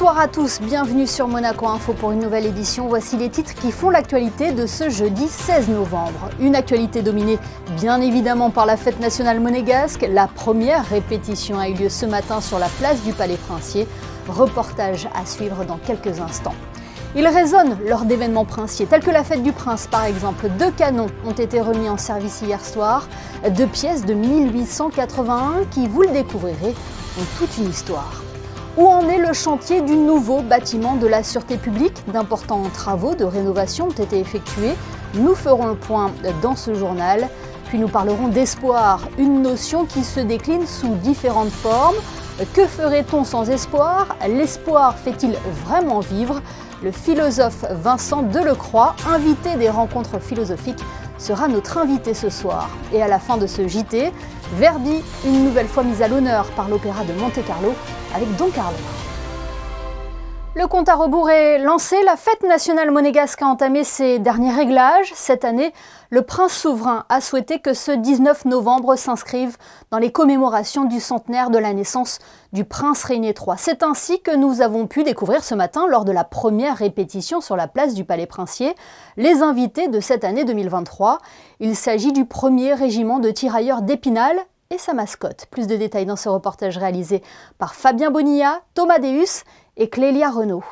Bonsoir à tous, bienvenue sur Monaco Info pour une nouvelle édition. Voici les titres qui font l'actualité de ce jeudi 16 novembre. Une actualité dominée bien évidemment par la fête nationale monégasque. La première répétition a eu lieu ce matin sur la place du Palais Princier. Reportage à suivre dans quelques instants. Il résonne lors d'événements princiers tels que la fête du Prince par exemple. 2 canons ont été remis en service hier soir. 2 pièces de 1881 qui, vous le découvrirez, ont toute une histoire. Où en est le chantier du nouveau bâtiment de la Sûreté publique? D'importants travaux de rénovation ont été effectués. Nous ferons le point dans ce journal. Puis nous parlerons d'espoir, une notion qui se décline sous différentes formes. Que ferait-on sans espoir? L'espoir fait-il vraiment vivre? Le philosophe Vincent Delecroix, invité des rencontres philosophiques, sera notre invité ce soir. Et à la fin de ce JT, Verdi, une nouvelle fois mise à l'honneur par l'Opéra de Monte-Carlo avec Don Carlo. Le compte à rebours est lancé. La fête nationale monégasque a entamé ses derniers réglages. Cette année, le prince souverain a souhaité que ce 19 novembre s'inscrive dans les commémorations du centenaire de la naissance du prince Régnier III. C'est ainsi que nous avons pu découvrir ce matin, lors de la première répétition sur la place du Palais Princier, les invités de cette année 2023. Il s'agit du 1er régiment de tirailleurs d'Épinal et sa mascotte. Plus de détails dans ce reportage réalisé par Fabien Bonilla, Thomas Deus et Clélia Renaud.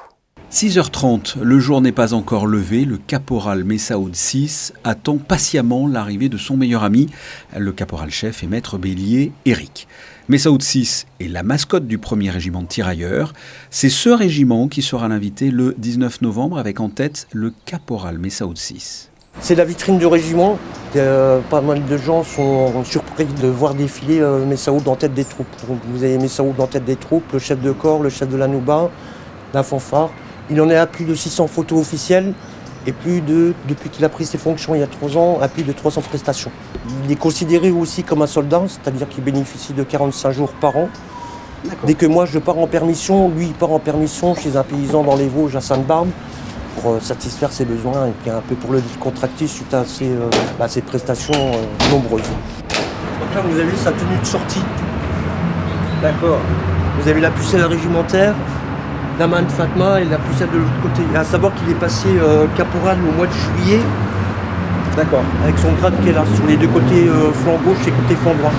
6h30, le jour n'est pas encore levé, le caporal Messaoud VI attend patiemment l'arrivée de son meilleur ami, le caporal-chef et maître bélier Éric. Messaoud VI est la mascotte du 1er régiment de tirailleurs. C'est ce régiment qui sera l'invité le 19 novembre avec en tête le caporal Messaoud VI. C'est la vitrine du régiment. Pas mal de gens sont surpris de voir défiler Messaoud en tête des troupes. Donc, vous avez Messaoud en tête des troupes, le chef de corps, le chef de la Nouba, la fanfare. Il en est à plus de 600 photos officielles et depuis qu'il a pris ses fonctions il y a 3 ans, à plus de 300 prestations. Il est considéré aussi comme un soldat, c'est-à-dire qu'il bénéficie de 45 jours par an. Dès que moi je pars en permission, lui il part en permission chez un paysan dans les Vosges à Sainte-Barbe pour satisfaire ses besoins et puis un peu pour le décontracter suite à ses prestations nombreuses. Donc là vous avez sa tenue de sortie. D'accord. Vous avez la pucelle régimentaire, la main de Fatma et la pucelle de l'autre côté. À savoir qu'il est passé caporal au mois de juillet. D'accord. Avec son grade qui est là, sur les deux côtés flanc gauche et côté flanc droit.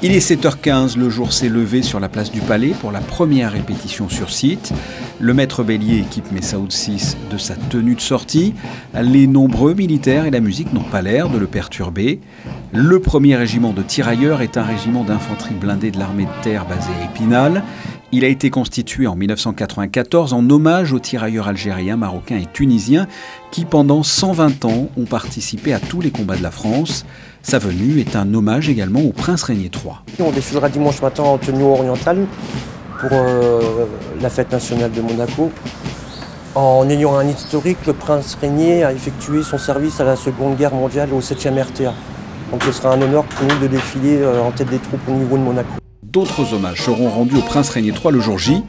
Il est 7h15, le jour s'est levé sur la place du Palais pour la première répétition sur site. Le maître bélier équipe Messaoud VI de sa tenue de sortie. Les nombreux militaires et la musique n'ont pas l'air de le perturber. Le 1er régiment de tirailleurs est un régiment d'infanterie blindée de l'armée de terre basé à Épinal. Il a été constitué en 1994 en hommage aux tirailleurs algériens, marocains et tunisiens qui pendant 120 ans ont participé à tous les combats de la France. Sa venue est un hommage également au prince Régnier III. On défilera dimanche matin en tenue orientale pour la fête nationale de Monaco. En ayant un historique, le prince Régnier a effectué son service à la Seconde Guerre mondiale au 7e RTA. Donc ce sera un honneur pour nous de défiler en tête des troupes au niveau de Monaco. D'autres hommages seront rendus au prince Régnier III le jour J.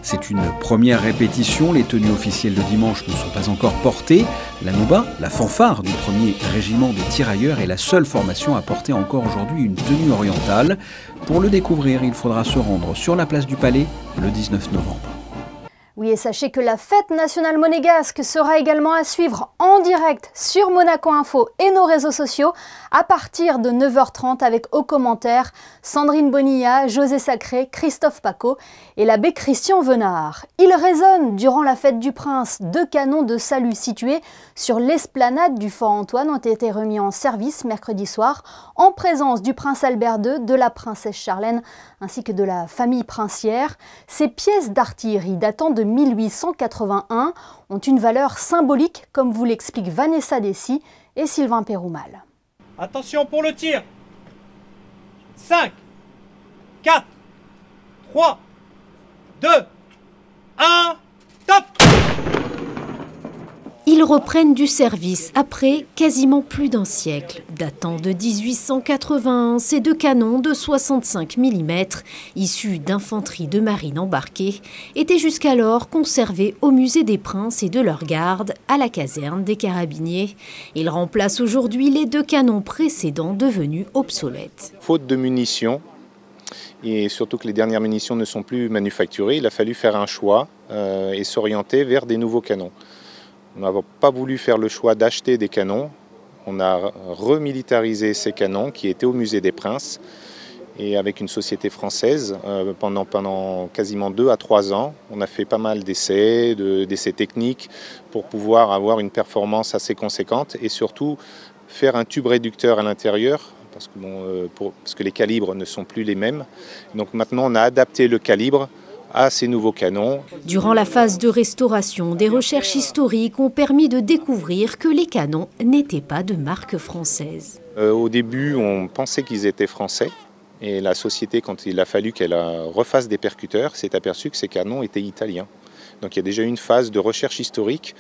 C'est une première répétition, les tenues officielles de dimanche ne sont pas encore portées. La Nouba, la fanfare du 1er régiment des tirailleurs, est la seule formation à porter encore aujourd'hui une tenue orientale. Pour le découvrir, il faudra se rendre sur la place du Palais le 19 novembre. Oui, et sachez que la fête nationale monégasque sera également à suivre en direct sur Monaco Info et nos réseaux sociaux à partir de 9h30 avec aux commentaires Sandrine Bonilla, José Sacré, Christophe Paco et l'abbé Christian Venard. Il résonne durant la fête du Prince. 2 canons de salut situés sur l'esplanade du Fort Antoine ont été remis en service mercredi soir en présence du prince Albert II, de la princesse Charlène ainsi que de la famille princière. Ces pièces d'artillerie datant de 1881 ont une valeur symbolique, comme vous l'expliquent Vanessa Dessy et Sylvain Péroumal. Attention pour le tir. 5, 4, 3, 2, 1, top! Ils reprennent du service après quasiment plus d'un siècle. Datant de 1881, ces 2 canons de 65 mm, issus d'infanterie de marine embarquée, étaient jusqu'alors conservés au musée des Princes et de leur garde à la caserne des Carabiniers. Ils remplacent aujourd'hui les 2 canons précédents devenus obsolètes. Faute de munitions, et surtout que les dernières munitions ne sont plus manufacturées, il a fallu faire un choix et s'orienter vers des nouveaux canons. On n'a pas voulu faire le choix d'acheter des canons, on a remilitarisé ces canons qui étaient au Musée des Princes et avec une société française pendant quasiment 2 à 3 ans. On a fait pas mal d'essais techniques pour pouvoir avoir une performance assez conséquente et surtout faire un tube réducteur à l'intérieur parce que les calibres ne sont plus les mêmes. Donc maintenant on a adapté le calibre à ces nouveaux canons. Durant la phase de restauration, des recherches historiques ont permis de découvrir que les canons n'étaient pas de marque française. Au début, on pensait qu'ils étaient français. Et la société, quand il a fallu qu'elle refasse des percuteurs, s'est aperçue que ces canons étaient italiens. Donc il y a déjà eu une phase de recherche historique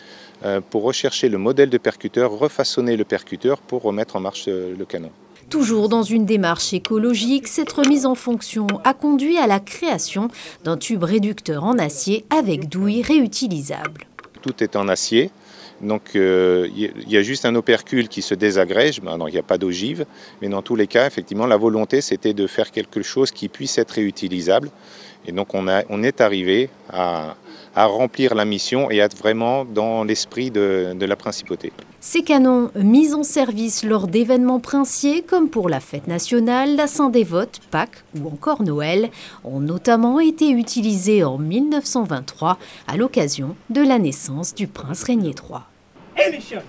pour rechercher le modèle de percuteur, refaçonner le percuteur pour remettre en marche le canon. Toujours dans une démarche écologique, cette remise en fonction a conduit à la création d'un tube réducteur en acier avec douille réutilisable. Tout est en acier, donc il y a juste un opercule qui se désagrège, il n'y a pas d'ogive, mais dans tous les cas, effectivement, la volonté c'était de faire quelque chose qui puisse être réutilisable. Et donc on est arrivé à remplir la mission et à être vraiment dans l'esprit de la principauté. Ces canons mis en service lors d'événements princiers comme pour la fête nationale, la Saint-Dévote, Pâques ou encore Noël ont notamment été utilisés en 1923 à l'occasion de la naissance du prince Régnier III. Et les chiottes.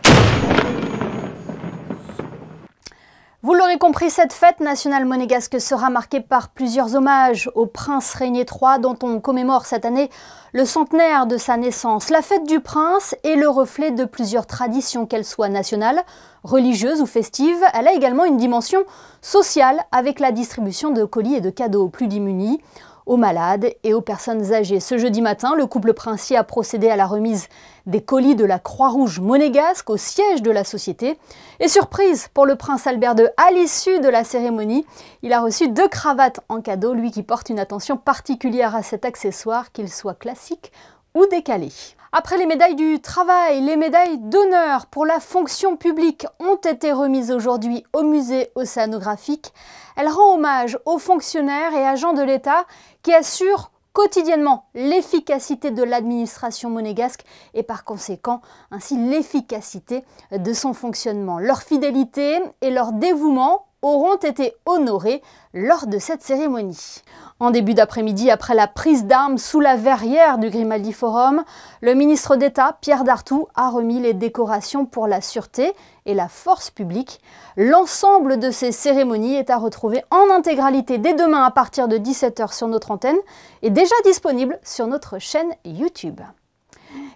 Vous l'aurez compris, cette fête nationale monégasque sera marquée par plusieurs hommages au prince Régnier III dont on commémore cette année le centenaire de sa naissance. La fête du prince est le reflet de plusieurs traditions, qu'elles soient nationales, religieuses ou festives. Elle a également une dimension sociale avec la distribution de colis et de cadeaux aux plus démunis, aux malades et aux personnes âgées. Ce jeudi matin, le couple princier a procédé à la remise des colis de la Croix-Rouge monégasque au siège de la société. Et surprise pour le prince Albert II, à l'issue de la cérémonie, il a reçu 2 cravates en cadeau, lui qui porte une attention particulière à cet accessoire, qu'il soit classique ou décalé. Après les médailles du travail, les médailles d'honneur pour la fonction publique ont été remises aujourd'hui au musée océanographique. Elle rend hommage aux fonctionnaires et agents de l'État qui assurent quotidiennement l'efficacité de l'administration monégasque et par conséquent ainsi l'efficacité de son fonctionnement. Leur fidélité et leur dévouement auront été honorés lors de cette cérémonie. En début d'après-midi, après la prise d'armes sous la verrière du Grimaldi Forum, le ministre d'État, Pierre Dartout, a remis les décorations pour la sûreté et la force publique. L'ensemble de ces cérémonies est à retrouver en intégralité dès demain à partir de 17 h sur notre antenne et déjà disponible sur notre chaîne YouTube.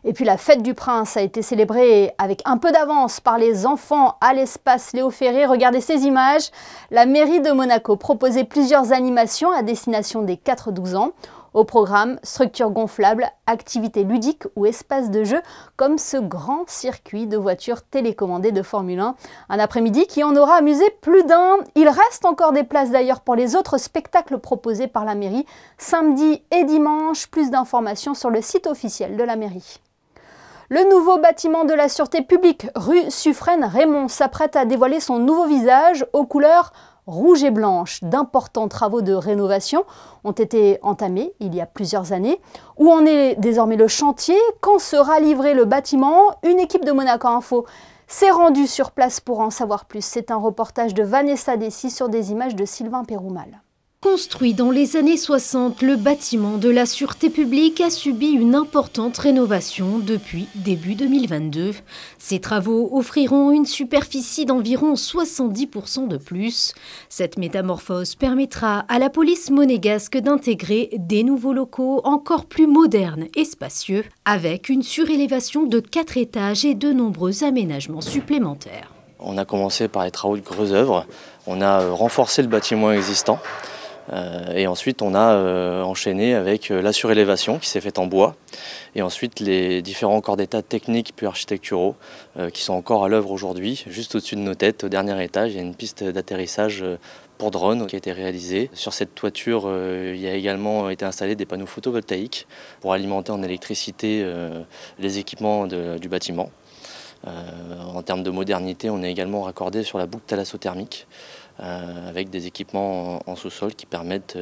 Et puis la fête du prince a été célébrée avec un peu d'avance par les enfants à l'espace Léo Ferré. Regardez ces images. La mairie de Monaco proposait plusieurs animations à destination des 4-12 ans. Au programme, structures gonflables, activités ludiques ou espaces de jeu comme ce grand circuit de voitures télécommandées de Formule 1. Un après-midi qui en aura amusé plus d'un. Il reste encore des places d'ailleurs pour les autres spectacles proposés par la mairie samedi et dimanche. Plus d'informations sur le site officiel de la mairie. Le nouveau bâtiment de la sûreté publique, rue Suffren-Raymond, s'apprête à dévoiler son nouveau visage aux couleurs rouge et blanche. D'importants travaux de rénovation ont été entamés il y a plusieurs années. Où en est désormais le chantier? Quand sera livré le bâtiment? Une équipe de Monaco Info s'est rendue sur place pour en savoir plus. C'est un reportage de Vanessa Dessy sur des images de Sylvain Péroumal. Construit dans les années 60, le bâtiment de la sûreté publique a subi une importante rénovation depuis début 2022. Ces travaux offriront une superficie d'environ 70% de plus. Cette métamorphose permettra à la police monégasque d'intégrer des nouveaux locaux encore plus modernes et spacieux, avec une surélévation de 4 étages et de nombreux aménagements supplémentaires. On a commencé par les travaux de grosses œuvres. On a renforcé le bâtiment existant. Et ensuite, on a enchaîné avec la surélévation qui s'est faite en bois. Et ensuite, les différents corps d'état techniques puis architecturaux qui sont encore à l'œuvre aujourd'hui. Juste au-dessus de nos têtes, au dernier étage, il y a une piste d'atterrissage pour drone qui a été réalisée. Sur cette toiture, il y a également été installé des panneaux photovoltaïques pour alimenter en électricité les équipements du bâtiment. En termes de modernité, on est également raccordé sur la boucle thalassothermique avec des équipements en sous-sol qui permettent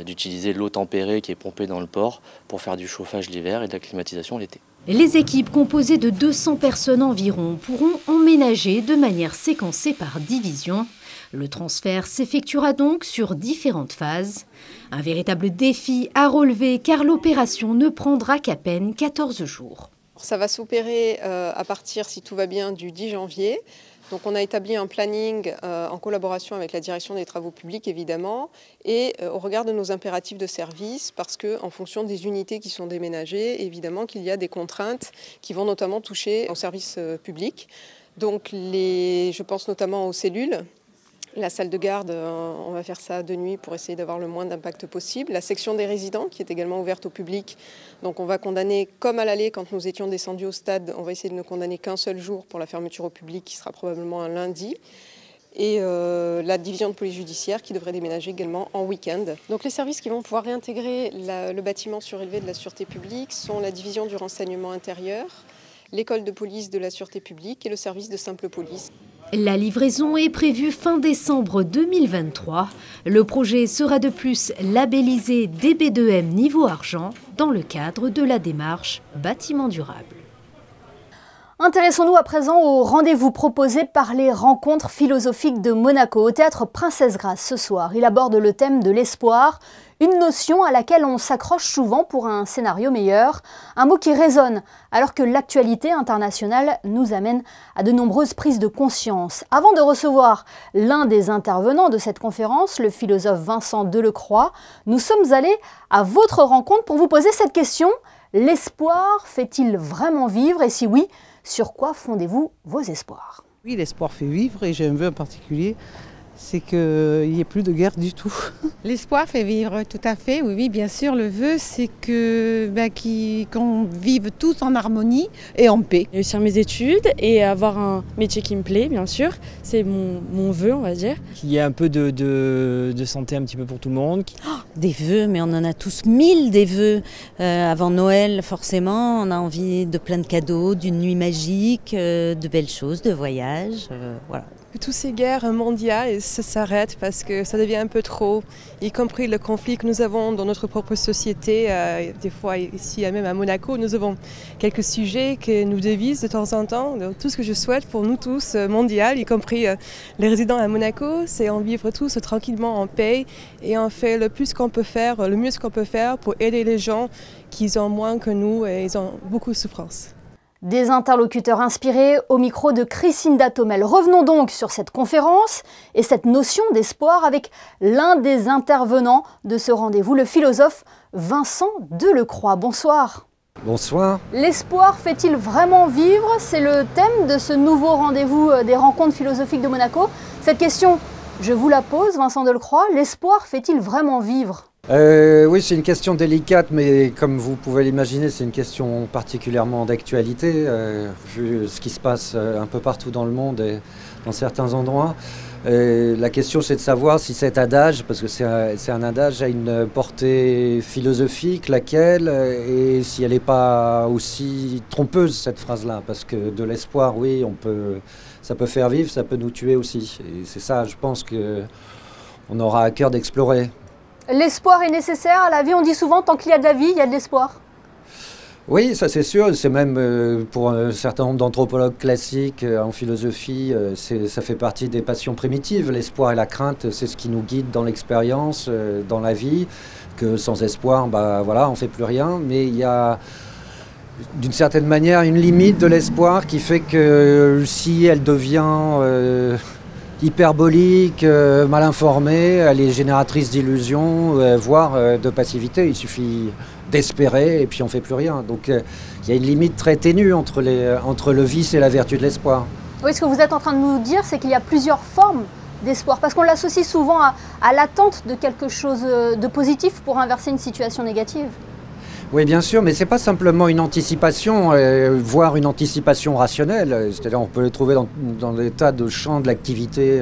d'utiliser l'eau tempérée qui est pompée dans le port pour faire du chauffage l'hiver et de la climatisation l'été. Les équipes composées de 200 personnes environ pourront emménager de manière séquencée par division. Le transfert s'effectuera donc sur différentes phases. Un véritable défi à relever car l'opération ne prendra qu'à peine 14 jours. Ça va s'opérer à partir, si tout va bien, du 10 janvier. Donc on a établi un planning en collaboration avec la direction des travaux publics évidemment et au regard de nos impératifs de service parce qu'en fonction des unités qui sont déménagées, évidemment qu'il y a des contraintes qui vont notamment toucher au service public. Donc je pense notamment aux cellules. La salle de garde, on va faire ça de nuit pour essayer d'avoir le moins d'impact possible. La section des résidents qui est également ouverte au public. Donc on va condamner, comme à l'aller quand nous étions descendus au stade, on va essayer de ne condamner qu'un seul jour pour la fermeture au public qui sera probablement un lundi. Et la division de police judiciaire qui devrait déménager également en week-end. Donc les services qui vont pouvoir réintégrer le bâtiment surélevé de la sûreté publique sont la division du renseignement intérieur, l'école de police de la sûreté publique et le service de simple police. La livraison est prévue fin décembre 2023. Le projet sera de plus labellisé DB2M niveau argent dans le cadre de la démarche bâtiment durable. Intéressons-nous à présent au rendez-vous proposé par les rencontres philosophiques de Monaco. Au théâtre Princesse Grace ce soir, il aborde le thème de l'espoir, une notion à laquelle on s'accroche souvent pour un scénario meilleur, un mot qui résonne alors que l'actualité internationale nous amène à de nombreuses prises de conscience. Avant de recevoir l'un des intervenants de cette conférence, le philosophe Vincent Delecroix, nous sommes allés à votre rencontre pour vous poser cette question. L'espoir fait-il vraiment vivre? Et si oui, sur quoi fondez-vous vos espoirs? Oui, l'espoir fait vivre et j'ai un vœu en particulier, c'est qu'il n'y ait plus de guerre du tout. L'espoir fait vivre, tout à fait, oui, bien sûr. Le vœu, c'est qu'on vive tous en harmonie et en paix. Réussir mes études et avoir un métier qui me plaît, bien sûr. C'est mon vœu, on va dire. Qu'il y ait un peu de santé un petit peu pour tout le monde. Des vœux, mais on en a tous 1000 des vœux. Avant Noël, forcément, on a envie de plein de cadeaux, d'une nuit magique, de belles choses, de voyages, voilà. Que toutes ces guerres mondiales s'arrêtent parce que ça devient un peu trop, y compris le conflit que nous avons dans notre propre société. Des fois, ici, même à Monaco, nous avons quelques sujets qui nous divisent de temps en temps. Donc, tout ce que je souhaite pour nous tous, mondial, y compris les résidents à Monaco, c'est en vivre tous tranquillement en paix et on fait le plus qu'on peut faire, le mieux qu'on peut faire pour aider les gens qui ont moins que nous et ils ont beaucoup de souffrance. Des interlocuteurs inspirés au micro de Christine Datomel. Revenons donc sur cette conférence et cette notion d'espoir avec l'un des intervenants de ce rendez-vous, le philosophe Vincent Delecroix. Bonsoir. Bonsoir. L'espoir fait-il vraiment vivre? C'est le thème de ce nouveau rendez-vous des rencontres philosophiques de Monaco. Cette question, je vous la pose, Vincent Delecroix. L'espoir fait-il vraiment vivre? Oui, c'est une question délicate, mais comme vous pouvez l'imaginer, c'est une question particulièrement d'actualité, vu ce qui se passe un peu partout dans le monde et dans certains endroits. La question, c'est de savoir si cet adage, parce que c'est un adage, a une portée philosophique, laquelle, et si elle n'est pas aussi trompeuse, cette phrase-là, parce que de l'espoir, oui, ça peut faire vivre, ça peut nous tuer aussi. Et c'est ça, je pense qu'on aura à cœur d'explorer. L'espoir est nécessaire à la vie, on dit souvent, tant qu'il y a de la vie, il y a de l'espoir. Oui, ça c'est sûr, c'est même pour un certain nombre d'anthropologues classiques en philosophie, ça fait partie des passions primitives. L'espoir et la crainte, c'est ce qui nous guide dans l'expérience, dans la vie, que sans espoir, voilà, on ne fait plus rien. Mais il y a d'une certaine manière une limite de l'espoir qui fait que si elle devient hyperbolique, mal informée, elle est génératrice d'illusions, voire de passivité. Il suffit d'espérer et puis on ne fait plus rien. Donc il y a une limite très ténue entre le vice et la vertu de l'espoir. Oui, ce que vous êtes en train de nous dire, c'est qu'il y a plusieurs formes d'espoir, parce qu'on l'associe souvent à l'attente de quelque chose de positif pour inverser une situation négative. Oui, bien sûr, mais ce n'est pas simplement une anticipation, voire une anticipation rationnelle. C'est-à-dire on peut les trouver dans des tas de champs de l'activité.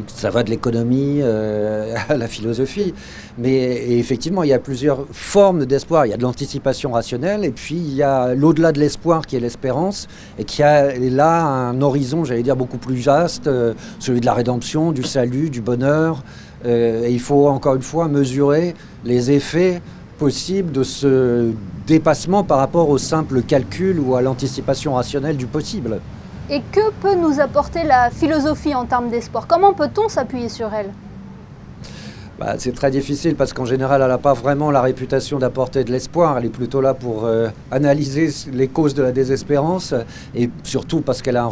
Ça va de l'économie à la philosophie. Mais effectivement, il y a plusieurs formes d'espoir. Il y a de l'anticipation rationnelle et puis il y a l'au-delà de l'espoir qui est l'espérance et qui a là un horizon, j'allais dire, beaucoup plus vaste, celui de la rédemption, du salut, du bonheur. Et il faut encore une fois mesurer les effets possibles de ce dépassement par rapport au simple calcul ou à l'anticipation rationnelle du possible. Et que peut nous apporter la philosophie en termes d'espoir? Comment peut-on s'appuyer sur elle? C'est très difficile parce qu'en général, elle n'a pas vraiment la réputation d'apporter de l'espoir. Elle est plutôt là pour analyser les causes de la désespérance et surtout parce qu'elle a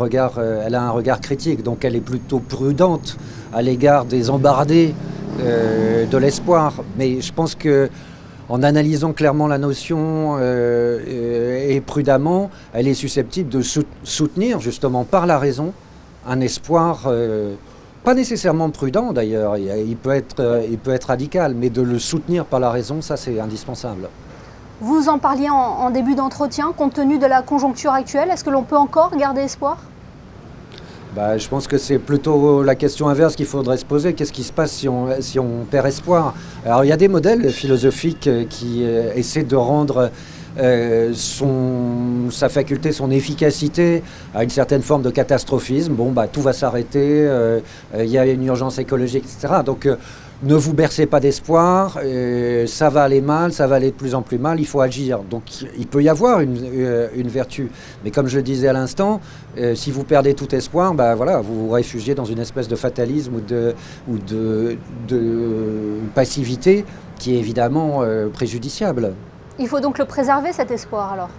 elle a un regard critique. Donc elle est plutôt prudente à l'égard des embardés de l'espoir. Mais je pense que en analysant clairement la notion et prudemment, elle est susceptible de soutenir justement par la raison un espoir, pas nécessairement prudent d'ailleurs, il peut être radical, mais de le soutenir par la raison, ça c'est indispensable. Vous en parliez en début d'entretien, compte tenu de la conjoncture actuelle, est-ce que l'on peut encore garder espoir? Je pense que c'est plutôt la question inverse qu'il faudrait se poser. Qu'est-ce qui se passe si on perd espoir? Alors il y a des modèles philosophiques qui essaient de rendre sa faculté, son efficacité à une certaine forme de catastrophisme. Tout va s'arrêter, il y a une urgence écologique, etc. Donc ne vous bercez pas d'espoir, ça va aller mal, ça va aller de plus en plus mal, il faut agir. Donc il peut y avoir une vertu. Mais comme je le disais à l'instant, si vous perdez tout espoir, vous vous réfugiez dans une espèce de fatalisme ou de passivité qui est évidemment préjudiciable. Il faut donc le préserver, cet espoir, alors?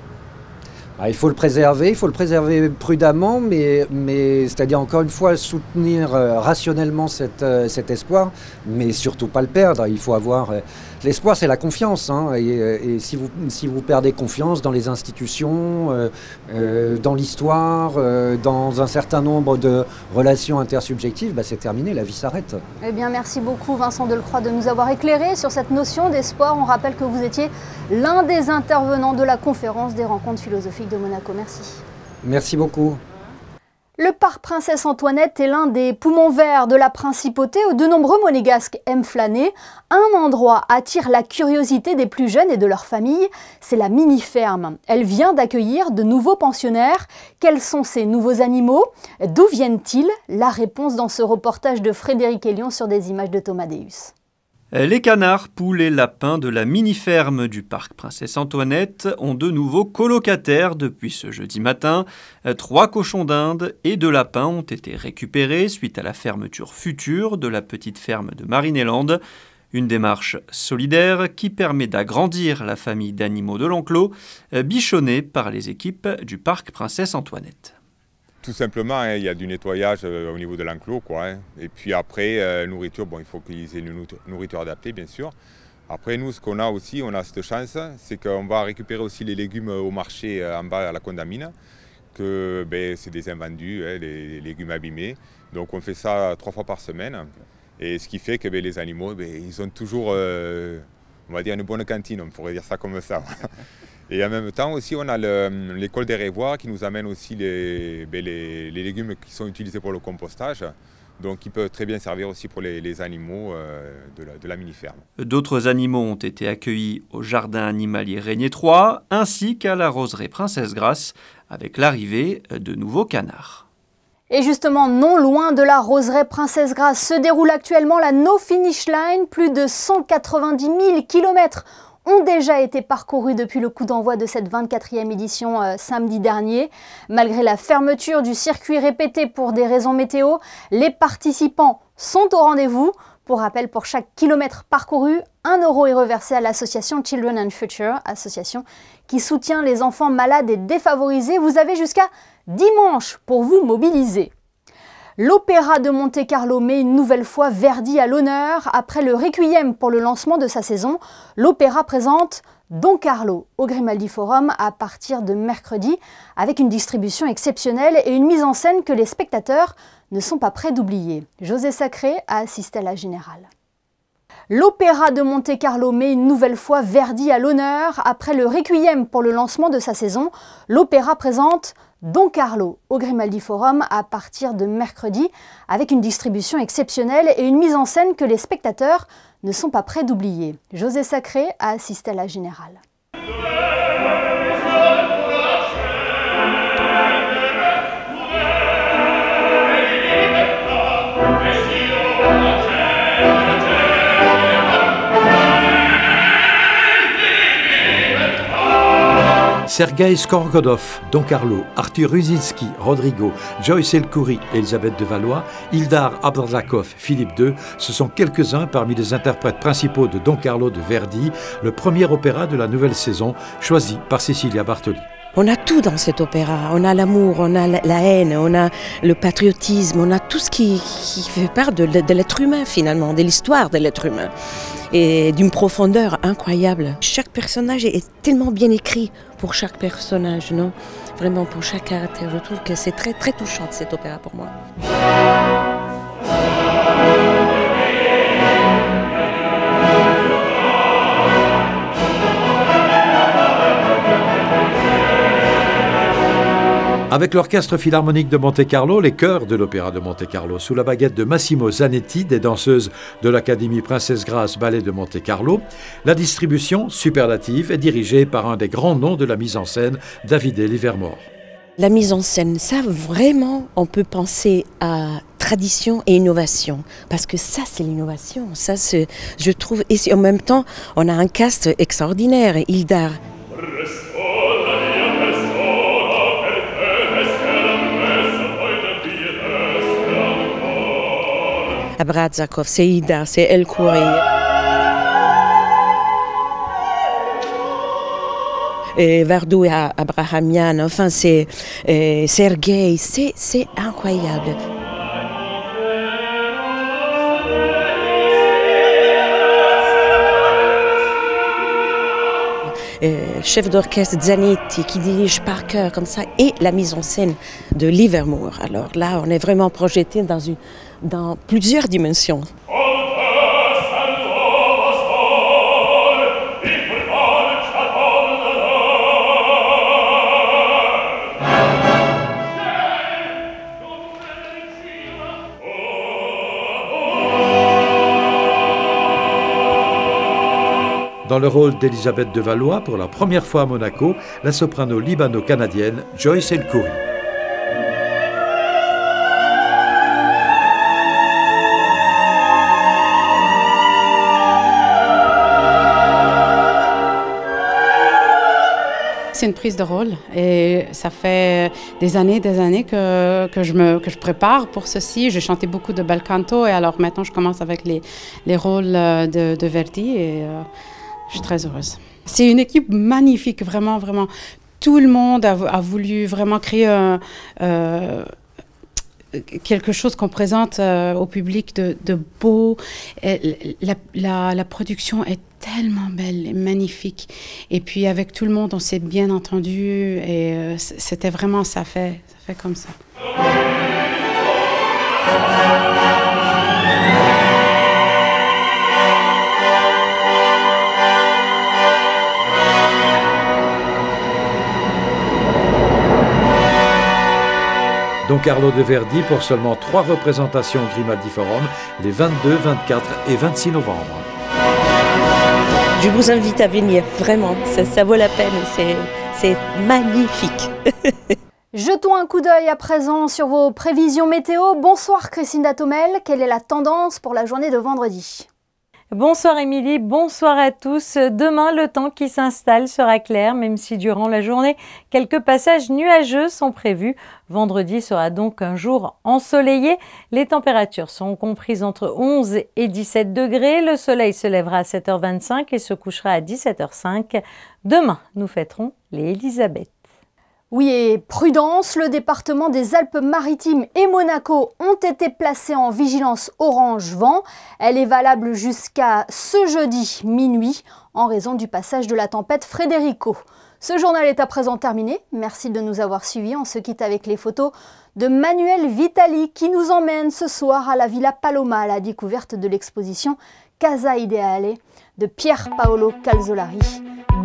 Il faut le préserver prudemment, mais c'est-à-dire encore une fois soutenir rationnellement cet espoir, mais surtout pas le perdre. Il faut avoir l'espoir, c'est la confiance, hein, et si vous perdez confiance dans les institutions, dans l'histoire, dans un certain nombre de relations intersubjectives, c'est terminé, la vie s'arrête. Eh bien, merci beaucoup Vincent Delcroix de nous avoir éclairé sur cette notion d'espoir. On rappelle que vous étiez l'un des intervenants de la conférence des rencontres philosophiques de Monaco. Merci. Merci beaucoup. Le parc Princesse Antoinette est l'un des poumons verts de la principauté où de nombreux monégasques aiment flâner. Un endroit attire la curiosité des plus jeunes et de leurs familles, c'est la mini-ferme. Elle vient d'accueillir de nouveaux pensionnaires. Quels sont ces nouveaux animaux? D'où viennent-ils? La réponse dans ce reportage de Frédéric Elion sur des images de Thomas Deus. Les canards, poules et lapins de la mini-ferme du parc Princesse Antoinette ont de nouveaux colocataires depuis ce jeudi matin. 3 cochons d'Inde et 2 lapins ont été récupérés suite à la fermeture future de la petite ferme de Marineland. Une démarche solidaire qui permet d'agrandir la famille d'animaux de l'enclos, bichonnée par les équipes du parc Princesse Antoinette. Tout simplement, il y a du nettoyage au niveau de l'enclos, Et puis après, nourriture, il faut qu'ils aient une nourriture adaptée, bien sûr. Après, nous, ce qu'on a aussi, on a cette chance, c'est qu'on va récupérer aussi les légumes au marché en bas à la Condamine, que c'est des invendus, les légumes abîmés. Donc on fait ça 3 fois par semaine. Et ce qui fait que les animaux, ils ont toujours, on va dire, une bonne cantine, on pourrait dire ça comme ça. Et en même temps aussi, on a l'école des Révoirs qui nous amène aussi les légumes qui sont utilisés pour le compostage. Donc qui peuvent très bien servir aussi pour les animaux de la mini-ferme. D'autres animaux ont été accueillis au jardin animalier Régnier 3 ainsi qu'à la roseraie Princesse Grace avec l'arrivée de nouveaux canards. Et justement, non loin de la roseraie Princesse Grace se déroule actuellement la No Finish Line. Plus de 190 000 km ont déjà été parcourus depuis le coup d'envoi de cette 24e édition samedi dernier. Malgré la fermeture du circuit répétée pour des raisons météo, les participants sont au rendez-vous. Pour rappel, pour chaque kilomètre parcouru, 1 € est reversé à l'association Children and Future, association qui soutient les enfants malades et défavorisés. Vous avez jusqu'à dimanche pour vous mobiliser. L'Opéra de Monte-Carlo met une nouvelle fois Verdi à l'honneur. Après le Requiem pour le lancement de sa saison, l'Opéra présente Don Carlo au Grimaldi Forum à partir de mercredi, avec une distribution exceptionnelle et une mise en scène que les spectateurs ne sont pas prêts d'oublier. José Sacré a assisté à la générale. L'Opéra de Monte-Carlo met une nouvelle fois Verdi à l'honneur. Après le Requiem pour le lancement de sa saison, l'Opéra présente Don Carlo au Grimaldi Forum à partir de mercredi, avec une distribution exceptionnelle et une mise en scène que les spectateurs ne sont pas prêts d'oublier. José Sacré a assisté à la générale. Sergei Skorgodov, Don Carlo, Arthur Ruzinski, Rodrigo, Joyce El-Khoury, Elisabeth de Valois, Ildar Abdrazakov, Philippe II, ce sont quelques-uns parmi les interprètes principaux de Don Carlo de Verdi, le premier opéra de la nouvelle saison, choisi par Cecilia Bartoli. On a tout dans cet opéra, on a l'amour, on a la haine, on a le patriotisme, on a tout ce qui fait part de l'être humain finalement, de l'histoire de l'être humain. Et d'une profondeur incroyable. Chaque personnage est tellement bien écrit pour chaque personnage, non? Vraiment pour chaque caractère. Je trouve que c'est très très touchant cet opéra pour moi. Avec l'Orchestre Philharmonique de Monte-Carlo, les chœurs de l'Opéra de Monte-Carlo, sous la baguette de Massimo Zanetti, des danseuses de l'Académie Princesse Grace Ballet de Monte-Carlo, la distribution superlative est dirigée par un des grands noms de la mise en scène, Davide Livermore. La mise en scène, ça vraiment, on peut penser à tradition et innovation, parce que ça c'est l'innovation, ça c'est, je trouve, et en même temps, on a un cast extraordinaire, Ildar Abrazakov, c'est Ildar, c'est El-Khoury. Et Verdou et Abrahamian, enfin c'est Sergei, c'est incroyable. Chef d'orchestre Zanetti qui dirige par cœur comme ça, et la mise en scène de Livermore. Alors là, on est vraiment projeté dans plusieurs dimensions. Dans le rôle d'Elisabeth de Valois, pour la première fois à Monaco, la soprano libano-canadienne Joyce El-Khoury. C'est une prise de rôle et ça fait des années que je prépare pour ceci. J'ai chanté beaucoup de bel canto et alors maintenant je commence avec les rôles de Verdi et je suis très heureuse. C'est une équipe magnifique, vraiment, vraiment. Tout le monde a voulu vraiment créer quelque chose qu'on présente au public de beau. La production est tellement belle et magnifique. Et puis avec tout le monde, on s'est bien entendu et c'était vraiment, ça fait comme ça. Don Carlo de Verdi pour seulement 3 représentations au Grimaldi Forum, les 22, 24 et 26 novembre. Je vous invite à venir, vraiment, ça vaut la peine, c'est magnifique. Jetons un coup d'œil à présent sur vos prévisions météo. Bonsoir Christine Datomel, quelle est la tendance pour la journée de vendredi ? Bonsoir Émilie, bonsoir à tous. Demain, le temps qui s'installe sera clair, même si durant la journée, quelques passages nuageux sont prévus. Vendredi sera donc un jour ensoleillé. Les températures sont comprises entre 11 et 17 degrés. Le soleil se lèvera à 7h25 et se couchera à 17h05. Demain, nous fêterons les Elisabeth. Oui, et prudence, le département des Alpes-Maritimes et Monaco ont été placés en vigilance orange vent. Elle est valable jusqu'à ce jeudi minuit en raison du passage de la tempête Federico. Ce journal est à présent terminé. Merci de nous avoir suivis. On se quitte avec les photos de Manuel Vitali qui nous emmène ce soir à la Villa Paloma à la découverte de l'exposition Casa Ideale de Pier Paolo Calzolari.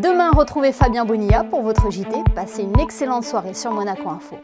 Demain, retrouvez Fabien Bonilla pour votre JT. Passez une excellente soirée sur Monaco Info.